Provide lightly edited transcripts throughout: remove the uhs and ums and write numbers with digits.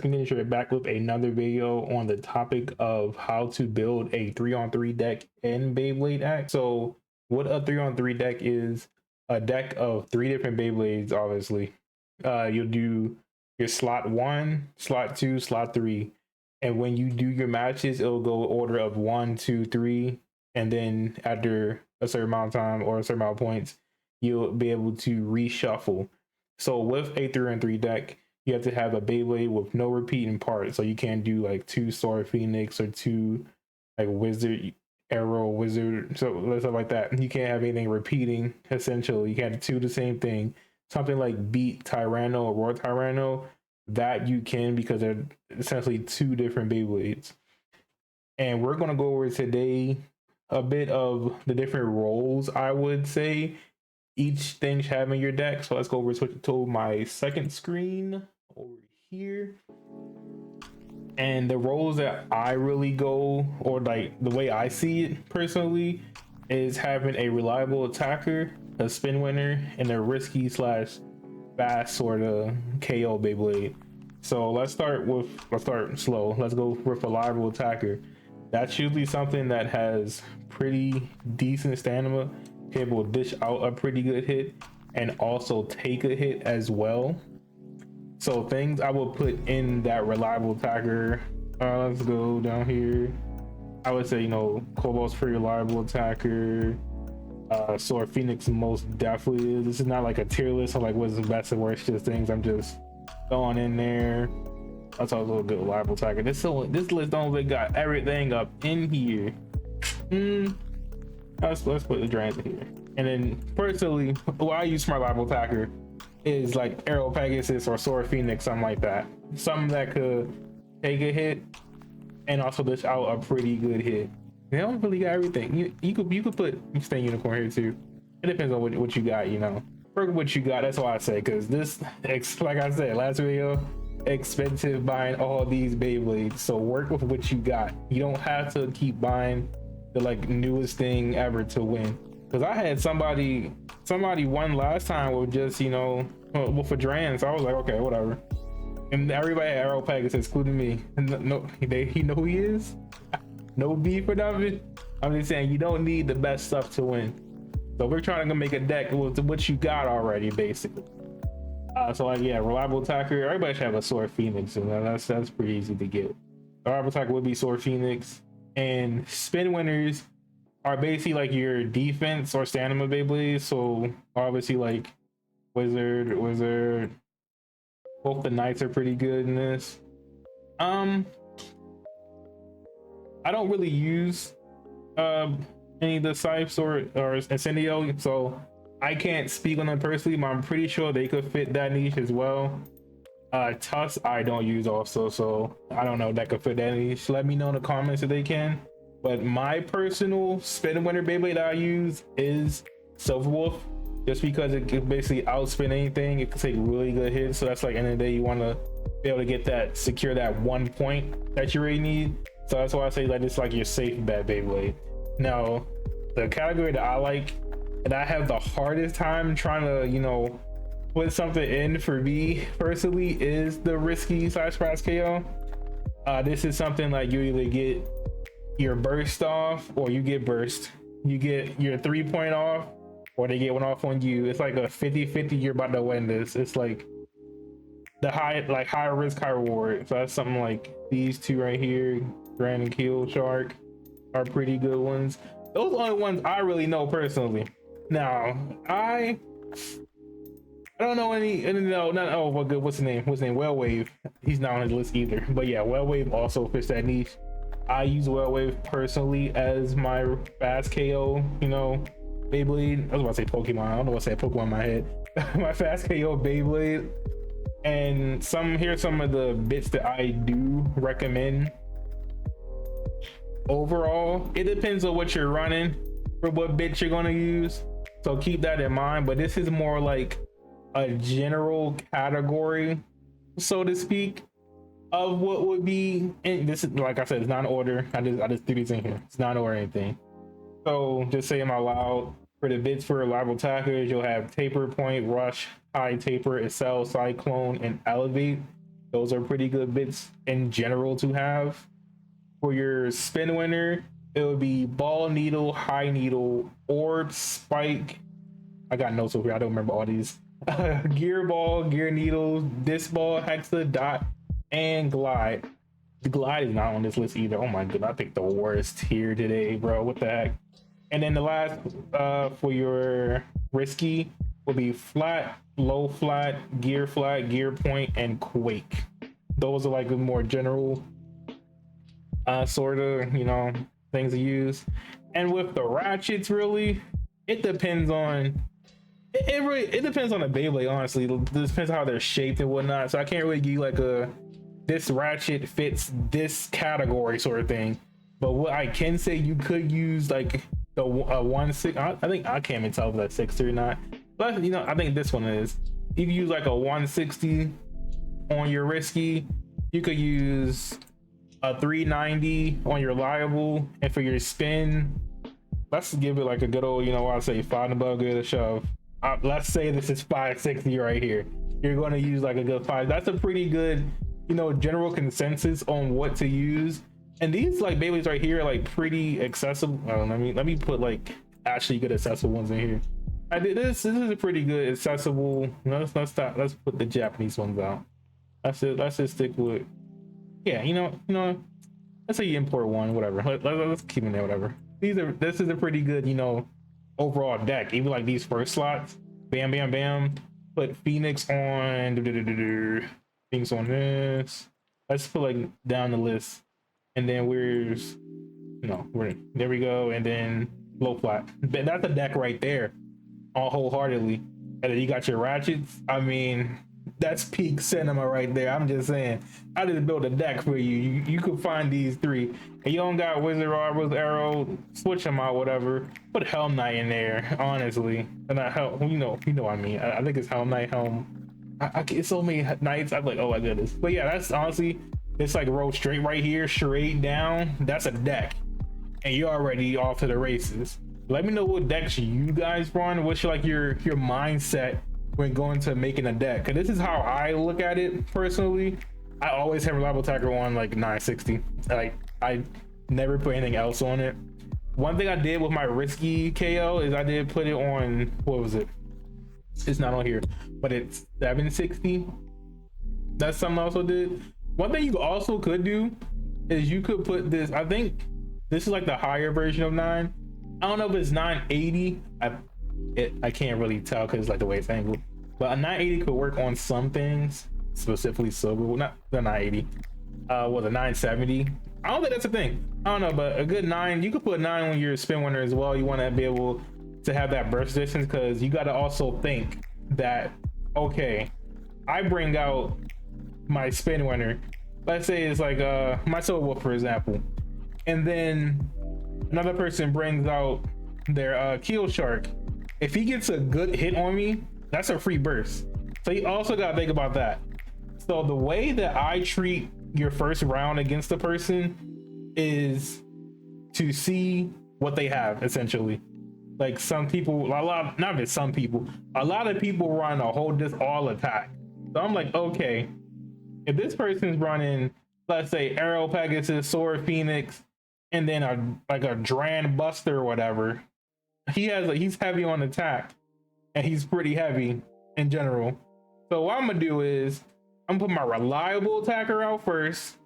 guys, I'm getting back with another video on the topic of how to build a 3-on-3 deck in Beyblade X. So what a 3-on-3 deck is, a deck of 3 different Beyblades, obviously. You'll do your slot 1, slot 2, slot 3. And when you do your matches, it'll go order of 1, 2, 3. And then after a certain amount of time or a certain amount of points, you'll be able to reshuffle. So with a 3-on-3 deck, you have to have a Beyblade with no repeating parts. So you can't do like 2 Sword Phoenix or 2 like Wizard Arrow Wizard, so stuff like that. You can't have anything repeating. Essentially, you can't do the same thing. Something like Beat Tyranno or Roar Tyranno, that you can, because they're essentially 2 different Beyblades. And we're gonna go over today a bit of the different roles, I would say, each thing should have in your deck. So let's go over to my second screen over here. And the roles that I really go, or like the way I see it personally, is having a reliable attacker, a spin winner, and a risky / fast sort of KO Beyblade. So let's start slow. Let's go with reliable attacker. That's usually something that has pretty decent stamina, capable to dish out a pretty good hit and also take a hit as well. So things I will put in that reliable attacker, let's go down here. I would say, Kobol's pretty reliable attacker. Sword Phoenix most definitely is. This is not like a tier list of like what's the best and worst, just things I'm just throwing in there. That's also a good reliable attacker. This list don't really got everything up in here. Let's put the Dragons in here. And then personally, what I use for my reliable attacker is like Arrow Pegasus or Sword Phoenix, something like that. Something that could take a hit and also dish out a pretty good hit. They don't really got everything. You could put Stain Unicorn here too. It depends on what you got, Work with what you got. That's all I say, because this, like I said last video, expensive buying all these Beyblades. So work with what you got. You don't have to keep buying the like newest thing ever to win. Because I had somebody won last time with just with a Dran, so I was like, okay, whatever. And everybody had Arrow Pegasus, including me. No, he know who he is. No beef or nothing. I'm just saying, you don't need the best stuff to win. So we're trying to make a deck with what you got already, basically. So like, yeah, reliable attacker. Everybody should have a Sword Phoenix, and that's pretty easy to get. Reliable attacker would be Sword Phoenix, and spin winners are basically like your defense or stamina Beyblades. So obviously like Wizard. Both the Knights are pretty good in this. I don't really use any of the Sipes or Incendio, so I can't speak on them personally, but I'm pretty sure they could fit that niche as well. Tusk I don't use also, so I don't know if that could fit that niche. Let me know in the comments if they can. But my personal spin winner Beyblade that I use is Silver Wolf, just because it can basically outspin anything. It can take really good hits, so that's like, end of the day, you want to be able to get that, secure that 1 point that you really need. So that's why I say that it's like your safe bet Beyblade. Now, the category that I like, and I have the hardest time trying to, put something in for me personally, is the risky / fast KO. This is something like you either get your burst off or you get burst. You get your 3 point off or they get 1 off on you. It's like a 50-50 you're about to win this. It's like the high risk, high reward. So that's something like these 2 right here, Grand and Keel Shark, are pretty good ones. Those are the only ones I really know personally. Now, I don't know any what's the name? Whale Wave. He's not on his list either. But yeah, Whale Wave also fits that niche. I use Whale Wave personally as my fast KO, Beyblade. I was about to say Pokemon. I don't know what to say Pokemon in my head. My fast KO Beyblade. And here's some of the bits that I do recommend. Overall, it depends on what you're running for what bits you're gonna use. So keep that in mind. But this is more like a general category, so to speak, of what would be. And this is, like I said, it's not an order. I just threw these in here. It's not an order or anything. So just say them out loud. For the bits for reliable attackers, you'll have Taper, Point, Rush, High, Taper, Excel, Cyclone, and Elevate. Those are pretty good bits in general to have. For your spin winner, it would be ball, needle, high needle, orb, spike. I got notes over here. I don't remember all these. Gear ball, gear needle, disc ball, hexa, dot, and glide. The glide is not on this list either. Oh my god, I picked the worst here today, bro. What the heck? And then the last for your risky will be flat, low flat, gear point, and quake. Those are like the more general sort of, you know, things to use. And with the ratchets, really, it depends on it depends on the Beyblade, honestly. It depends how they're shaped and whatnot. So I can't really give you like a this ratchet fits this category sort of thing. But what I can say, you could use like the 1/6. I think I can't even tell if that's 60 or not. But you know, I think this one is. You can use like a 160 on your risky. You could use a 390 on your liable, and for your spin, let's give it like a good old, you know, I'll say 5 and above, give it a shove. Let's say this is 560 right here. You're going to use like a good 5. That's a pretty good, you know, general consensus on what to use. And these like Beyblades right here are like pretty accessible. Let me put like actually good accessible ones in here. I did this. This is a pretty good accessible. Let's put the Japanese ones out. Let's just stick with. Yeah, you know. Let's say you import one, whatever. Let's keep it there, whatever. This is a pretty good, you know, overall deck. Even like these first slots, bam, bam, bam. Put Phoenix on. Phoenix on this. Let's put like down the list, and then we're there we go, and then low flat. That's a deck right there, all wholeheartedly. And then you got your ratchets. I mean, that's peak cinema right there. I'm just saying, I just built a deck for you. You could find these three, and you don't got Wizard Rod, Wizard Arrow, switch them out, whatever. Put Helm Knight in there, honestly. And not Helm, you know what I mean. I think it's Helm Knight, Helm. I get so many knights. I'm like, oh my goodness. But yeah, that's honestly, it's like roll straight right here, straight down. That's a deck, and you're already off to the races. Let me know what decks you guys run. What's like your mindset when going to making a deck? Cause this is how I look at it personally. I always have Reliable Attacker on like 960. Like I never put anything else on it. One thing I did with my risky KO is I did put it on, what was it? It's not on here, but it's 760. That's something I also did. One thing you also could do is you could put this, I think this is like the higher version of 9. I don't know if it's 980. I can't really tell because it's like the way it's angled. But a 980 could work on some things, specifically silver. Well, not the 980. Was a 970. I don't think that's a thing. I don't know, but a good 9. You could put 9 on your spin winner as well. You want to be able to have that burst distance, because you got to also think that, okay, I bring out my spin winner. Let's say it's like my Silver Wolf, for example, and then another person brings out their Keel Shark. If he gets a good hit on me, that's a free burst. So you also got to think about that. So the way that I treat your first round against the person is to see what they have, essentially. Like some people, a lot of people run a whole all attack. So I'm like, okay, if this person's running, let's say Arrow Pegasus, Sword Phoenix, and then a Dran Buster or whatever, he's heavy on attack, and he's pretty heavy in general. So what I'm gonna do is I'm gonna put my reliable attacker out first,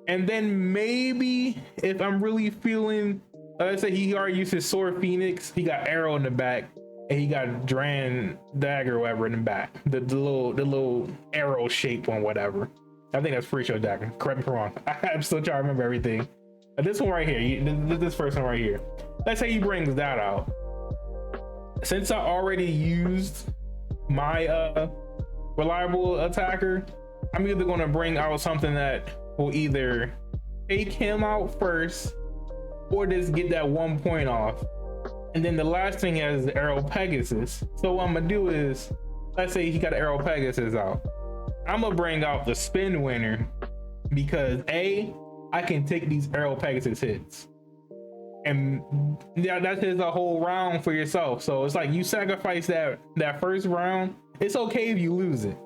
and then maybe if I'm really feeling, let's say he already used his Sword Phoenix, he got Arrow in the back, and he got Dran Dagger or whatever in the back, the little arrow shape one, whatever. I think that's Free Show Dagger. Correct me if I'm wrong. I'm still trying to remember everything. This one right here, this first one right here. Let's say he brings that out. Since I already used my reliable attacker, I'm either going to bring out something that will either take him out first, or just get that 1 point off. And then the last thing is the Arrow Pegasus. So what I'm gonna do is, let's say he got Arrow Pegasus out, I'm gonna bring out the spin winner, because I can take these Arrow Pegasus hits, and yeah, that's just a whole round for yourself. So it's like you sacrifice that first round. It's okay if you lose it.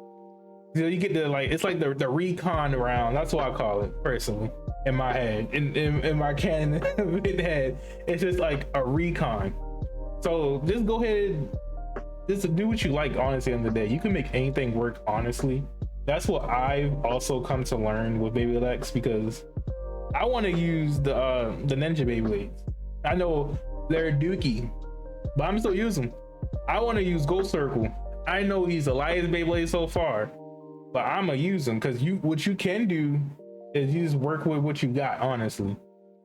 So you get the like, it's like the recon round. That's what I call it personally in my head, in my canon head. It's just like a recon. So just go ahead, just do what you like. Honestly, at the end of the day, you can make anything work. Honestly, that's what I've also come to learn with BeybladeX, because I want to use the Ninja Beyblades. I know they're dookie, but I'm still using them. I want to use Ghost Circle. I know he's the lightest Beyblade so far, but I'm gonna use them because what you can do is you just work with what you got. Honestly,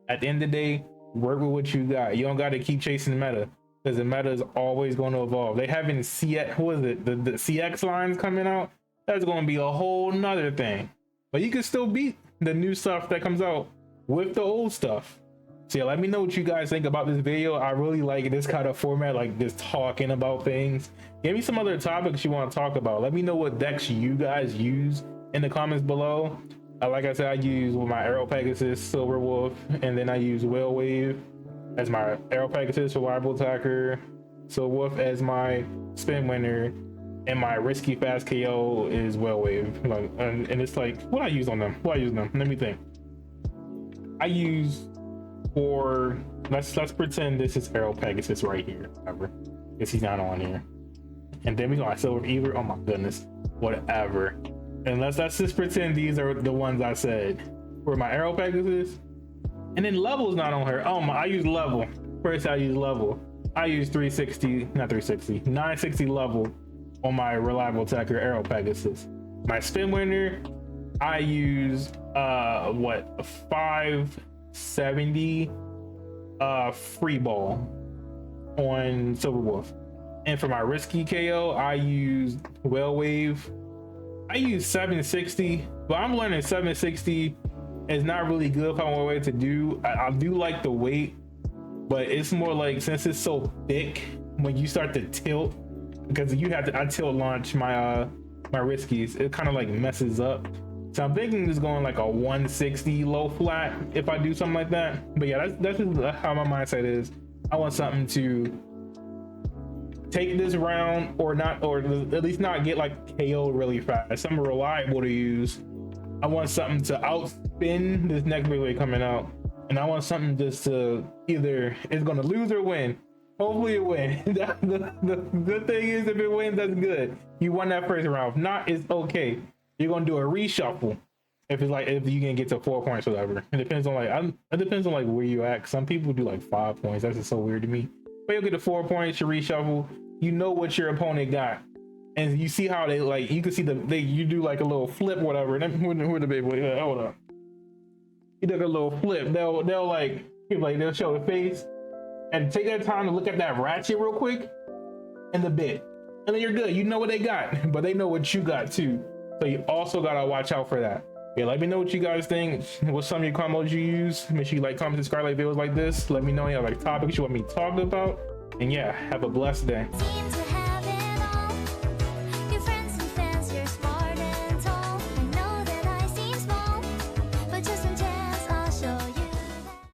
at the end of the day, work with what you got. You don't got to keep chasing the meta, because the meta is always going to evolve. They having CX, what is it, the CX lines coming out. That's going to be a whole nother thing, but you can still beat the new stuff that comes out with the old stuff. So yeah, let me know what you guys think about this video. I really like this kind of format, like just talking about things. Give me some other topics you want to talk about. Let me know what decks you guys use in the comments below. Like I said, I use with my Aero Pegasus, Silver Wolf, and then I use Whale Wave as my Aero Pegasus, Reliable Attacker, Silver Wolf as my Spin Winner, and my Risky Fast KO is Whale Wave. Like, and it's like, what I use on them? What I use on them? Let me think. I use for, let's pretend this is Aero Pegasus right here, whatever, because he's not on here. And then we got Silver Eater. Oh my goodness, whatever. And let's just pretend these are the ones I said for my Aero Pegasus. And then Level's not on her. Oh my, I use Level. First I use Level. I use 960 Level on my Reliable Attacker Aero Pegasus. My Spin Winner, I use what, 570 Free Ball on Silver Wolf. And for my Risky KO, I use Whale Wave. I use 760, but I'm learning 760 is not really good if I want a way to do. I do like the weight, but it's more like, since it's so thick, when you start to tilt, because you have to, I tilt launch my my Riskies, it kind of like messes up. So I'm thinking just going like a 160 low flat if I do something like that. But yeah, that's just how my mindset is. I want something to take this round, or not, or at least not get like KO really fast. Something reliable to use. I want something to outspin this next Beyblade coming out, and I want something just to either it's gonna lose or win. Hopefully it wins. The good thing is, if it wins, that's good. You won that first round. If not, it's okay. You're gonna do a reshuffle if it's like, if you can get to 4 points or whatever. It depends on like, it depends on like where you at. Some people do like 5 points. That's just so weird to me. But you'll get to 4 points, you reshuffle. You know what your opponent got, and you see how they, like, you can see you do like a little flip, whatever. And then where the Beyblade? Hold up. You do a little flip. They'll they'll show the face and take that time to look at that ratchet real quick and the bit, and then you're good. You know what they got, but they know what you got too. So you also gotta watch out for that. Yeah, let me know what you guys think. What some of your combos you use. Make sure you like, comment, subscribe, like videos like this. Let me know any like topics you want me to talk about. And yeah, have a blessed day.